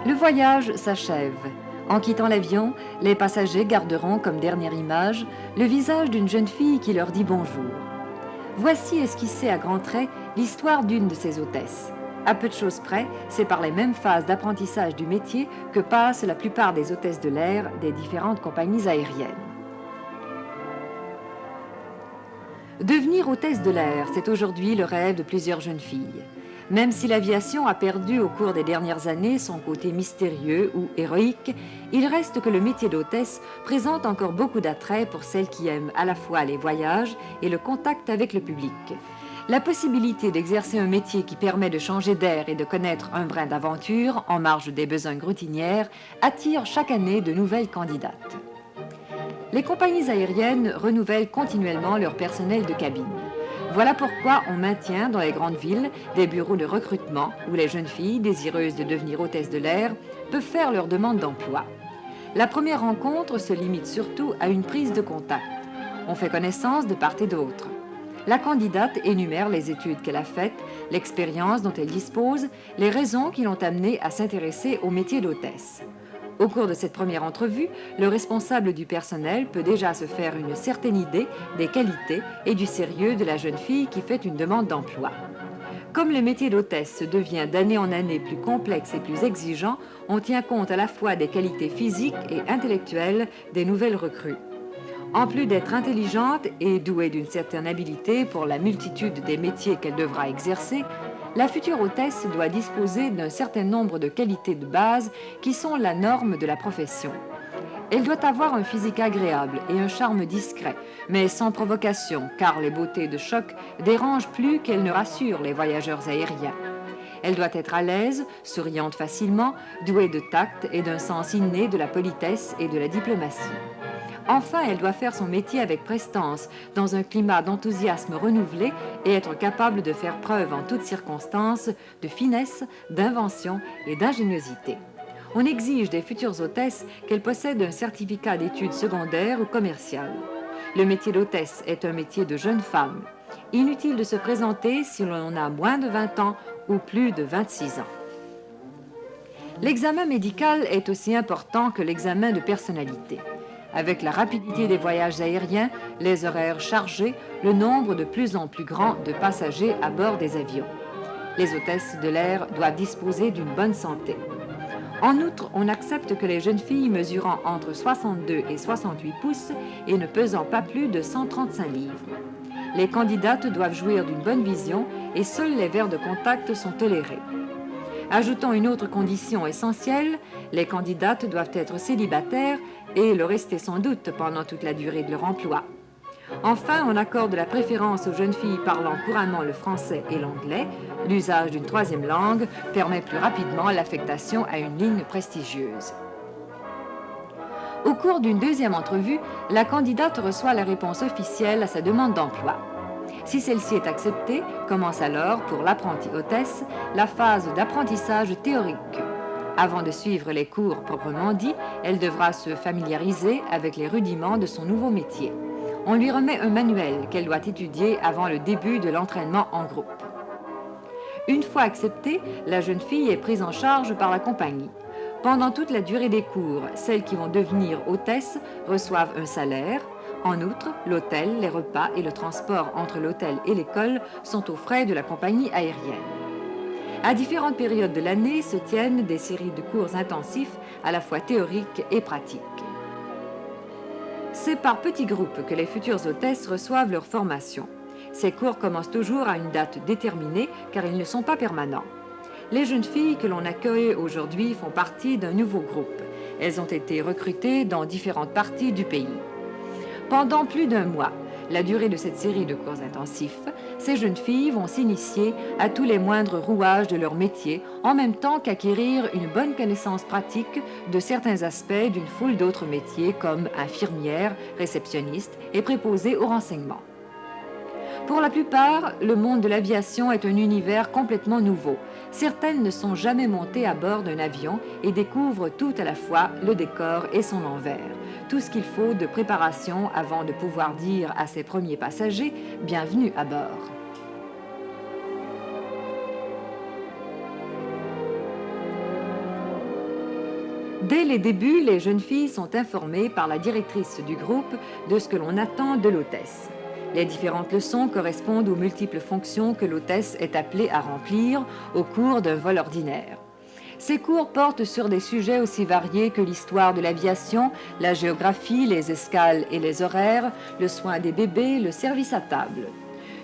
Le voyage s'achève. En quittant l'avion, les passagers garderont comme dernière image le visage d'une jeune fille qui leur dit bonjour. Voici esquissée à grands traits l'histoire d'une de ces hôtesses. À peu de choses près, c'est par les mêmes phases d'apprentissage du métier que passent la plupart des hôtesses de l'air des différentes compagnies aériennes. Devenir hôtesse de l'air, c'est aujourd'hui le rêve de plusieurs jeunes filles. Même si l'aviation a perdu au cours des dernières années son côté mystérieux ou héroïque, il reste que le métier d'hôtesse présente encore beaucoup d'attrait pour celles qui aiment à la fois les voyages et le contact avec le public. La possibilité d'exercer un métier qui permet de changer d'air et de connaître un brin d'aventure en marge des besognes routinières attire chaque année de nouvelles candidates. Les compagnies aériennes renouvellent continuellement leur personnel de cabine. Voilà pourquoi on maintient dans les grandes villes des bureaux de recrutement où les jeunes filles désireuses de devenir hôtesses de l'air peuvent faire leur demande d'emploi. La première rencontre se limite surtout à une prise de contact. On fait connaissance de part et d'autre. La candidate énumère les études qu'elle a faites, l'expérience dont elle dispose, les raisons qui l'ont amenée à s'intéresser au métier d'hôtesse. Au cours de cette première entrevue, le responsable du personnel peut déjà se faire une certaine idée des qualités et du sérieux de la jeune fille qui fait une demande d'emploi. Comme le métier d'hôtesse devient d'année en année plus complexe et plus exigeant, on tient compte à la fois des qualités physiques et intellectuelles des nouvelles recrues. En plus d'être intelligente et douée d'une certaine habileté pour la multitude des métiers qu'elle devra exercer, la future hôtesse doit disposer d'un certain nombre de qualités de base qui sont la norme de la profession. Elle doit avoir un physique agréable et un charme discret, mais sans provocation, car les beautés de choc dérangent plus qu'elles ne rassurent les voyageurs aériens. Elle doit être à l'aise, souriante facilement, douée de tact et d'un sens inné de la politesse et de la diplomatie. Enfin, elle doit faire son métier avec prestance, dans un climat d'enthousiasme renouvelé et être capable de faire preuve en toutes circonstances de finesse, d'invention et d'ingéniosité. On exige des futures hôtesses qu'elles possèdent un certificat d'études secondaires ou commerciales. Le métier d'hôtesse est un métier de jeune femme. Inutile de se présenter si l'on a moins de 20 ans ou plus de 26 ans. L'examen médical est aussi important que l'examen de personnalité. Avec la rapidité des voyages aériens, les horaires chargés, le nombre de plus en plus grand de passagers à bord des avions. Les hôtesses de l'air doivent disposer d'une bonne santé. En outre, on accepte que les jeunes filles mesurant entre 62 et 68 pouces et ne pesant pas plus de 135 livres. Les candidates doivent jouir d'une bonne vision et seuls les verres de contact sont tolérés. Ajoutons une autre condition essentielle, les candidates doivent être célibataires et le rester sans doute pendant toute la durée de leur emploi. Enfin, on accorde la préférence aux jeunes filles parlant couramment le français et l'anglais. L'usage d'une troisième langue permet plus rapidement l'affectation à une ligne prestigieuse. Au cours d'une deuxième entrevue, la candidate reçoit la réponse officielle à sa demande d'emploi. Si celle-ci est acceptée, commence alors, pour l'apprentie hôtesse, la phase d'apprentissage théorique. Avant de suivre les cours proprement dits, elle devra se familiariser avec les rudiments de son nouveau métier. On lui remet un manuel qu'elle doit étudier avant le début de l'entraînement en groupe. Une fois acceptée, la jeune fille est prise en charge par la compagnie. Pendant toute la durée des cours, celles qui vont devenir hôtesses reçoivent un salaire. En outre, l'hôtel, les repas et le transport entre l'hôtel et l'école sont aux frais de la compagnie aérienne. À différentes périodes de l'année se tiennent des séries de cours intensifs à la fois théoriques et pratiques. C'est par petits groupes que les futures hôtesses reçoivent leur formation. Ces cours commencent toujours à une date déterminée car ils ne sont pas permanents. Les jeunes filles que l'on accueille aujourd'hui font partie d'un nouveau groupe. Elles ont été recrutées dans différentes parties du pays. Pendant plus d'un mois, la durée de cette série de cours intensifs, ces jeunes filles vont s'initier à tous les moindres rouages de leur métier, en même temps qu'acquérir une bonne connaissance pratique de certains aspects d'une foule d'autres métiers comme infirmière, réceptionniste et préposée au renseignement. Pour la plupart, le monde de l'aviation est un univers complètement nouveau. Certaines ne sont jamais montées à bord d'un avion et découvrent tout à la fois le décor et son envers. Tout ce qu'il faut de préparation avant de pouvoir dire à ses premiers passagers « Bienvenue à bord ». Dès les débuts, les jeunes filles sont informées par la directrice du groupe de ce que l'on attend de l'hôtesse. Les différentes leçons correspondent aux multiples fonctions que l'hôtesse est appelée à remplir au cours d'un vol ordinaire. Ces cours portent sur des sujets aussi variés que l'histoire de l'aviation, la géographie, les escales et les horaires, le soin des bébés, le service à table.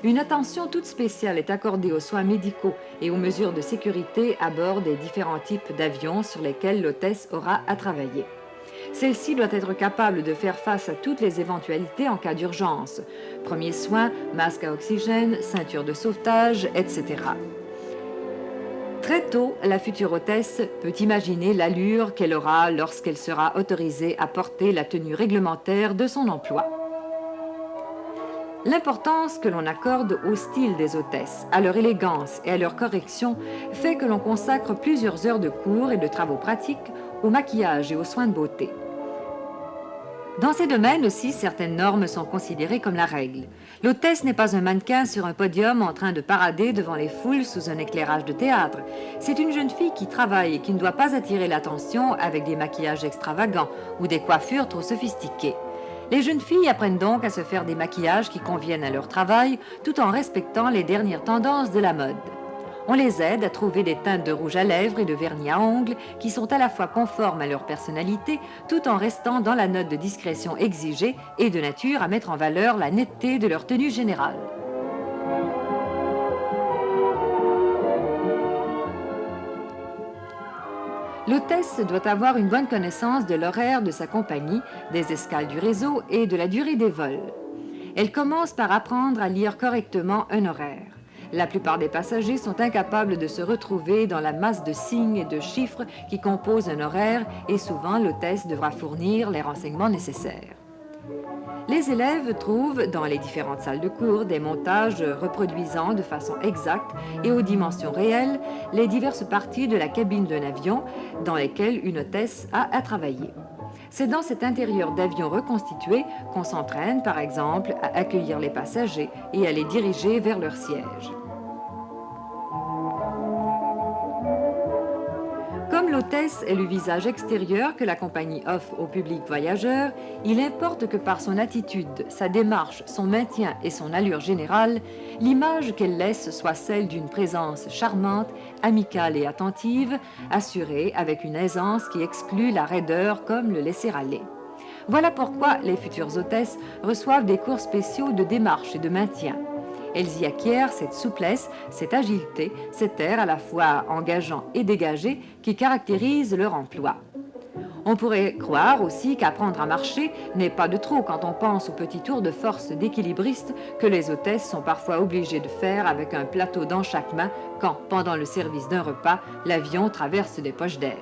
Une attention toute spéciale est accordée aux soins médicaux et aux mesures de sécurité à bord des différents types d'avions sur lesquels l'hôtesse aura à travailler. Celle-ci doit être capable de faire face à toutes les éventualités en cas d'urgence. Premiers soins, masque à oxygène, ceinture de sauvetage, etc. Très tôt, la future hôtesse peut imaginer l'allure qu'elle aura lorsqu'elle sera autorisée à porter la tenue réglementaire de son emploi. L'importance que l'on accorde au style des hôtesses, à leur élégance et à leur correction fait que l'on consacre plusieurs heures de cours et de travaux pratiques au maquillage et aux soins de beauté. Dans ces domaines aussi, certaines normes sont considérées comme la règle. L'hôtesse n'est pas un mannequin sur un podium en train de parader devant les foules sous un éclairage de théâtre. C'est une jeune fille qui travaille et qui ne doit pas attirer l'attention avec des maquillages extravagants ou des coiffures trop sophistiquées. Les jeunes filles apprennent donc à se faire des maquillages qui conviennent à leur travail tout en respectant les dernières tendances de la mode. On les aide à trouver des teintes de rouge à lèvres et de vernis à ongles qui sont à la fois conformes à leur personnalité tout en restant dans la note de discrétion exigée et de nature à mettre en valeur la netteté de leur tenue générale. L'hôtesse doit avoir une bonne connaissance de l'horaire de sa compagnie, des escales du réseau et de la durée des vols. Elle commence par apprendre à lire correctement un horaire. La plupart des passagers sont incapables de se retrouver dans la masse de signes et de chiffres qui composent un horaire et souvent l'hôtesse devra fournir les renseignements nécessaires. Les élèves trouvent dans les différentes salles de cours des montages reproduisant de façon exacte et aux dimensions réelles les diverses parties de la cabine d'un avion dans lesquelles une hôtesse a à travailler. C'est dans cet intérieur d'avion reconstitué qu'on s'entraîne, par exemple, à accueillir les passagers et à les diriger vers leur siège. Comme l'hôtesse est le visage extérieur que la compagnie offre au public voyageur, il importe que par son attitude, sa démarche, son maintien et son allure générale, l'image qu'elle laisse soit celle d'une présence charmante, amicale et attentive, assurée avec une aisance qui exclut la raideur comme le laisser-aller. Voilà pourquoi les futures hôtesses reçoivent des cours spéciaux de démarche et de maintien. Elles y acquièrent cette souplesse, cette agilité, cet air à la fois engageant et dégagé qui caractérise leur emploi. On pourrait croire aussi qu'apprendre à marcher n'est pas de trop quand on pense aux petits tours de force d'équilibriste que les hôtesses sont parfois obligées de faire avec un plateau dans chaque main quand, pendant le service d'un repas, l'avion traverse des poches d'air.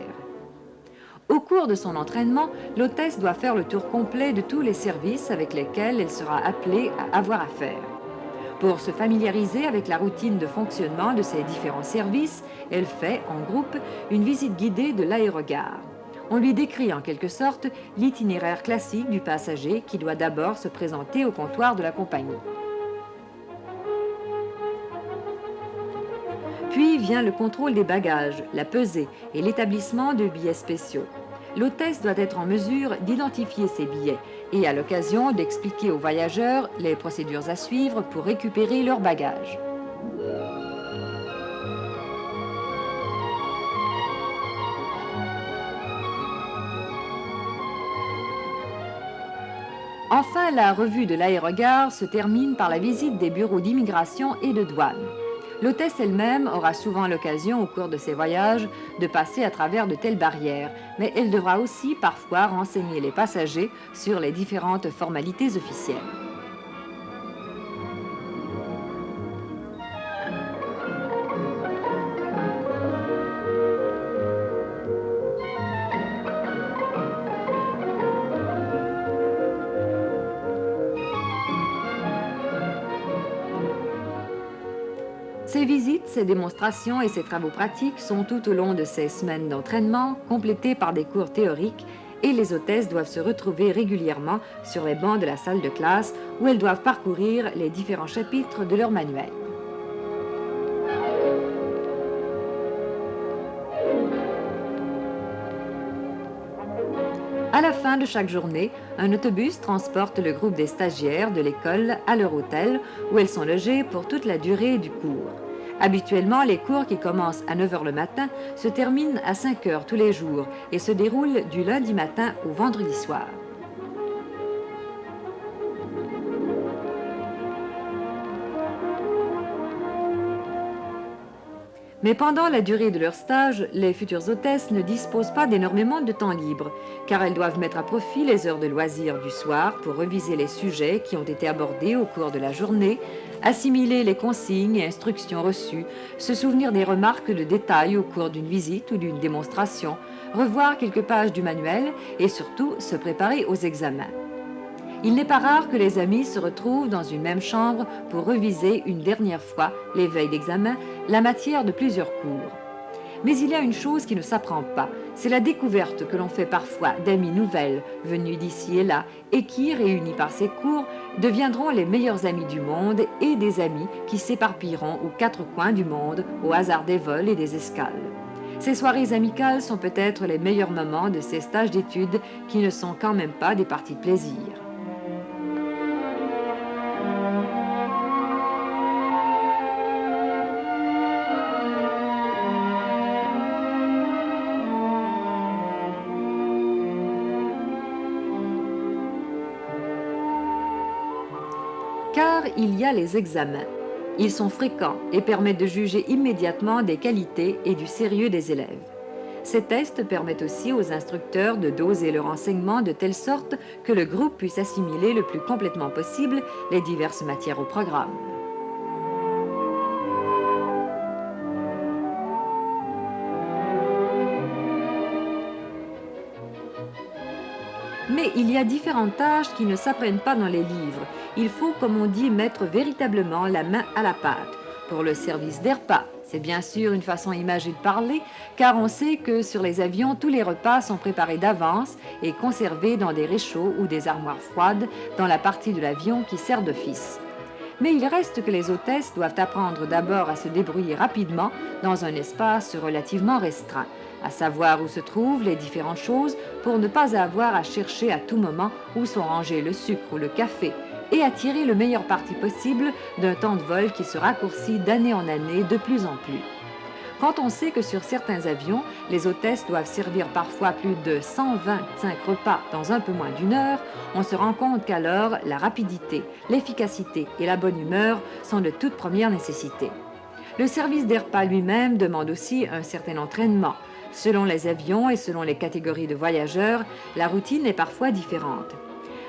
Au cours de son entraînement, l'hôtesse doit faire le tour complet de tous les services avec lesquels elle sera appelée à avoir affaire. Pour se familiariser avec la routine de fonctionnement de ces différents services, elle fait, en groupe, une visite guidée de l'aérogare. On lui décrit en quelque sorte l'itinéraire classique du passager qui doit d'abord se présenter au comptoir de la compagnie. Puis vient le contrôle des bagages, la pesée et l'établissement de billets spéciaux. L'hôtesse doit être en mesure d'identifier ces billets et à l'occasion d'expliquer aux voyageurs les procédures à suivre pour récupérer leurs bagages. Enfin, la revue de l'aérogare se termine par la visite des bureaux d'immigration et de douane. L'hôtesse elle-même aura souvent l'occasion au cours de ses voyages de passer à travers de telles barrières, mais elle devra aussi parfois renseigner les passagers sur les différentes formalités officielles. Ces visites, ces démonstrations et ces travaux pratiques sont tout au long de ces semaines d'entraînement complétés par des cours théoriques et les hôtesses doivent se retrouver régulièrement sur les bancs de la salle de classe où elles doivent parcourir les différents chapitres de leur manuel. À la fin de chaque journée, un autobus transporte le groupe des stagiaires de l'école à leur hôtel où elles sont logées pour toute la durée du cours. Habituellement, les cours qui commencent à 9 h le matin se terminent à 5 h tous les jours et se déroulent du lundi matin au vendredi soir. Mais pendant la durée de leur stage, les futures hôtesses ne disposent pas d'énormément de temps libre, car elles doivent mettre à profit les heures de loisirs du soir pour reviser les sujets qui ont été abordés au cours de la journée, assimiler les consignes et instructions reçues, se souvenir des remarques de détail au cours d'une visite ou d'une démonstration, revoir quelques pages du manuel et surtout se préparer aux examens. Il n'est pas rare que les amis se retrouvent dans une même chambre pour reviser une dernière fois, les veilles d'examen, la matière de plusieurs cours. Mais il y a une chose qui ne s'apprend pas, c'est la découverte que l'on fait parfois d'amies nouvelles, venues d'ici et là, et qui, réunies par ces cours, deviendront les meilleurs amis du monde et des amis qui s'éparpilleront aux quatre coins du monde au hasard des vols et des escales. Ces soirées amicales sont peut-être les meilleurs moments de ces stages d'études qui ne sont quand même pas des parties de plaisir. Car il y a les examens. Ils sont fréquents et permettent de juger immédiatement des qualités et du sérieux des élèves. Ces tests permettent aussi aux instructeurs de doser leur enseignement de telle sorte que le groupe puisse assimiler le plus complètement possible les diverses matières au programme. Mais il y a différentes tâches qui ne s'apprennent pas dans les livres. Il faut, comme on dit, mettre véritablement la main à la pâte. Pour le service des repas, c'est bien sûr une façon imagée de parler, car on sait que sur les avions, tous les repas sont préparés d'avance et conservés dans des réchauds ou des armoires froides dans la partie de l'avion qui sert d'office. Mais il reste que les hôtesses doivent apprendre d'abord à se débrouiller rapidement dans un espace relativement restreint, à savoir où se trouvent les différentes choses pour ne pas avoir à chercher à tout moment où sont rangés le sucre ou le café et à tirer le meilleur parti possible d'un temps de vol qui se raccourcit d'année en année de plus en plus. Quand on sait que sur certains avions, les hôtesses doivent servir parfois plus de 125 repas dans un peu moins d'une heure, on se rend compte qu'alors la rapidité, l'efficacité et la bonne humeur sont de toute première nécessité. Le service des repas lui-même demande aussi un certain entraînement. Selon les avions et selon les catégories de voyageurs, la routine est parfois différente.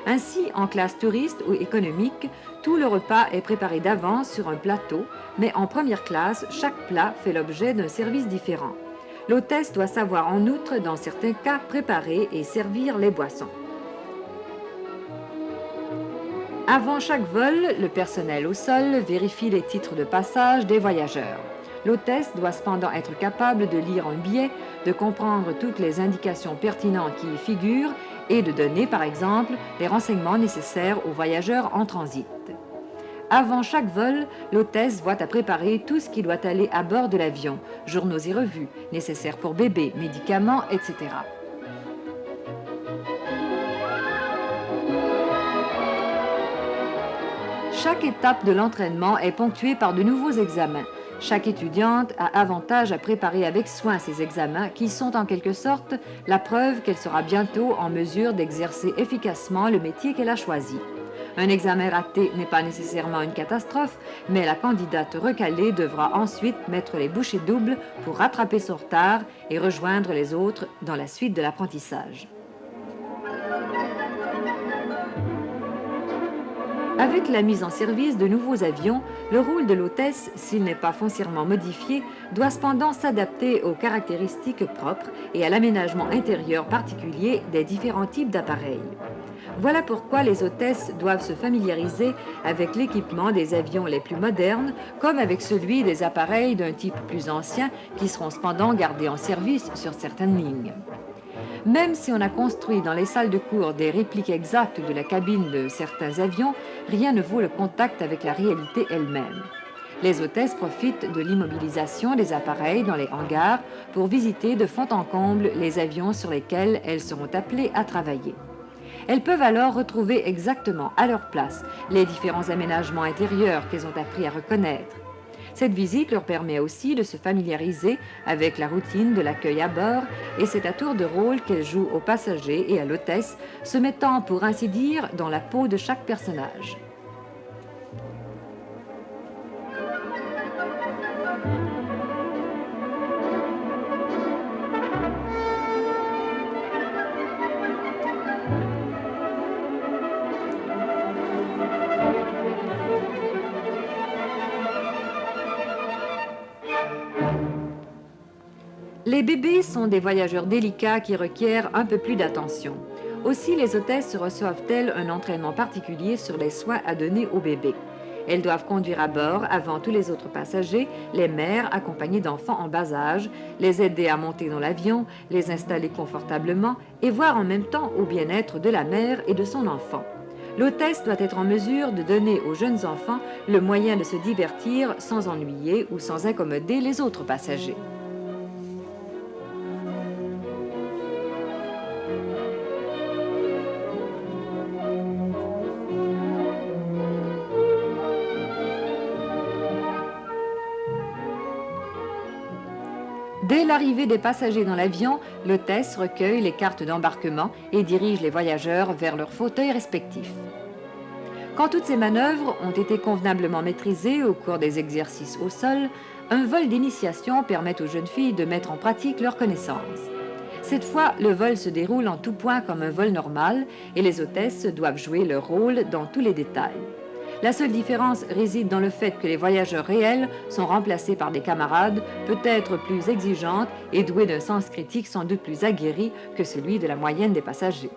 Ainsi, en classe touriste ou économique, tout le repas est préparé d'avance sur un plateau, mais en première classe, chaque plat fait l'objet d'un service différent. L'hôtesse doit savoir en outre, dans certains cas, préparer et servir les boissons. Avant chaque vol, le personnel au sol vérifie les titres de passage des voyageurs. L'hôtesse doit cependant être capable de lire un billet, de comprendre toutes les indications pertinentes qui y figurent et de donner, par exemple, les renseignements nécessaires aux voyageurs en transit. Avant chaque vol, l'hôtesse voit à préparer tout ce qui doit aller à bord de l'avion, journaux et revues, nécessaires pour bébé, médicaments, etc. Chaque étape de l'entraînement est ponctuée par de nouveaux examens. Chaque étudiante a avantage à préparer avec soin ces examens qui sont en quelque sorte la preuve qu'elle sera bientôt en mesure d'exercer efficacement le métier qu'elle a choisi. Un examen raté n'est pas nécessairement une catastrophe, mais la candidate recalée devra ensuite mettre les bouchées doubles pour rattraper son retard et rejoindre les autres dans la suite de l'apprentissage. Avec la mise en service de nouveaux avions, le rôle de l'hôtesse, s'il n'est pas foncièrement modifié, doit cependant s'adapter aux caractéristiques propres et à l'aménagement intérieur particulier des différents types d'appareils. Voilà pourquoi les hôtesses doivent se familiariser avec l'équipement des avions les plus modernes, comme avec celui des appareils d'un type plus ancien qui seront cependant gardés en service sur certaines lignes. Même si on a construit dans les salles de cours des répliques exactes de la cabine de certains avions, rien ne vaut le contact avec la réalité elle-même. Les hôtesses profitent de l'immobilisation des appareils dans les hangars pour visiter de fond en comble les avions sur lesquels elles seront appelées à travailler. Elles peuvent alors retrouver exactement à leur place les différents aménagements intérieurs qu'elles ont appris à reconnaître. Cette visite leur permet aussi de se familiariser avec la routine de l'accueil à bord et c'est à tour de rôle qu'elles jouent aux passagers et à l'hôtesse, se mettant pour ainsi dire dans la peau de chaque personnage. Les bébés sont des voyageurs délicats qui requièrent un peu plus d'attention. Aussi, les hôtesses reçoivent-elles un entraînement particulier sur les soins à donner aux bébés. Elles doivent conduire à bord, avant tous les autres passagers, les mères accompagnées d'enfants en bas âge, les aider à monter dans l'avion, les installer confortablement et voir en même temps au bien-être de la mère et de son enfant. L'hôtesse doit être en mesure de donner aux jeunes enfants le moyen de se divertir sans ennuyer ou sans incommoder les autres passagers. Dès l'arrivée des passagers dans l'avion, l'hôtesse recueille les cartes d'embarquement et dirige les voyageurs vers leurs fauteuils respectifs. Quand toutes ces manœuvres ont été convenablement maîtrisées au cours des exercices au sol, un vol d'initiation permet aux jeunes filles de mettre en pratique leurs connaissances. Cette fois, le vol se déroule en tout point comme un vol normal et les hôtesses doivent jouer leur rôle dans tous les détails. La seule différence réside dans le fait que les voyageurs réels sont remplacés par des camarades peut-être plus exigeantes et douées d'un sens critique sans doute plus aguerri que celui de la moyenne des passagers.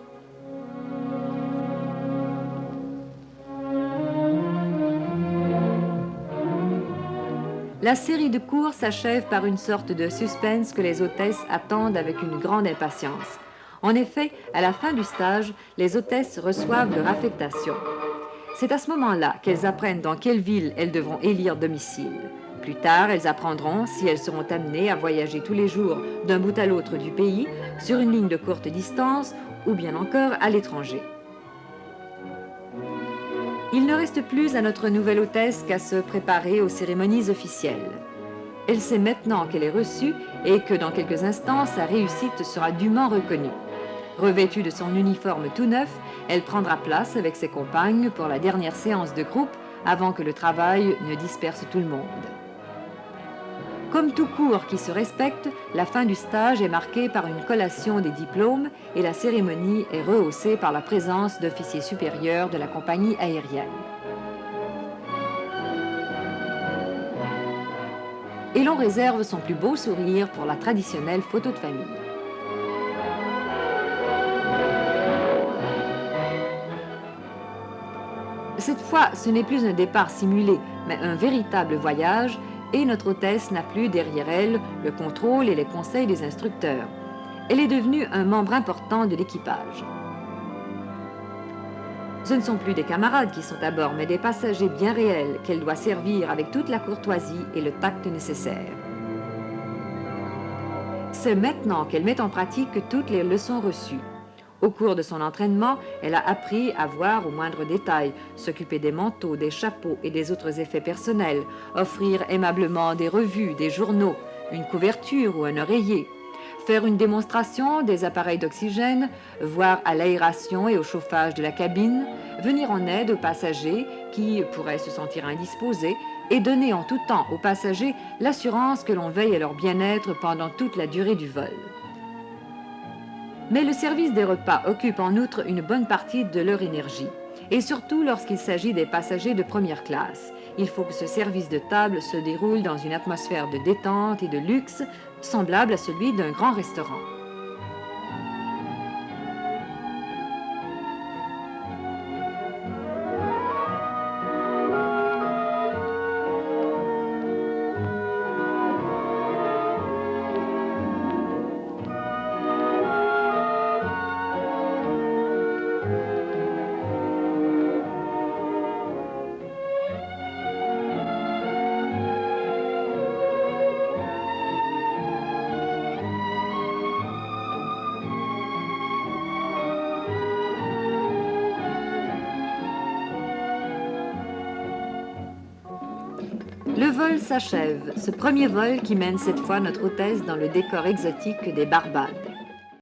La série de cours s'achève par une sorte de suspense que les hôtesses attendent avec une grande impatience. En effet, à la fin du stage, les hôtesses reçoivent leur affectation. C'est à ce moment-là qu'elles apprennent dans quelle ville elles devront élire domicile. Plus tard, elles apprendront si elles seront amenées à voyager tous les jours d'un bout à l'autre du pays, sur une ligne de courte distance ou bien encore à l'étranger. Il ne reste plus à notre nouvelle hôtesse qu'à se préparer aux cérémonies officielles. Elle sait maintenant qu'elle est reçue et que dans quelques instants, sa réussite sera dûment reconnue. Revêtue de son uniforme tout neuf, elle prendra place avec ses compagnes pour la dernière séance de groupe avant que le travail ne disperse tout le monde. Comme tout cours qui se respecte, la fin du stage est marquée par une collation des diplômes et la cérémonie est rehaussée par la présence d'officiers supérieurs de la compagnie aérienne. Et l'on réserve son plus beau sourire pour la traditionnelle photo de famille. Cette fois, ce n'est plus un départ simulé, mais un véritable voyage, et notre hôtesse n'a plus derrière elle le contrôle et les conseils des instructeurs. Elle est devenue un membre important de l'équipage. Ce ne sont plus des camarades qui sont à bord, mais des passagers bien réels qu'elle doit servir avec toute la courtoisie et le tact nécessaires. C'est maintenant qu'elle met en pratique toutes les leçons reçues. Au cours de son entraînement, elle a appris à voir au moindre détail, s'occuper des manteaux, des chapeaux et des autres effets personnels, offrir aimablement des revues, des journaux, une couverture ou un oreiller, faire une démonstration des appareils d'oxygène, voir à l'aération et au chauffage de la cabine, venir en aide aux passagers qui pourraient se sentir indisposés et donner en tout temps aux passagers l'assurance que l'on veille à leur bien-être pendant toute la durée du vol. Mais le service des repas occupe en outre une bonne partie de leur énergie, et surtout lorsqu'il s'agit des passagers de première classe. Il faut que ce service de table se déroule dans une atmosphère de détente et de luxe, semblable à celui d'un grand restaurant. Le vol s'achève, ce premier vol qui mène cette fois notre hôtesse dans le décor exotique des Barbades.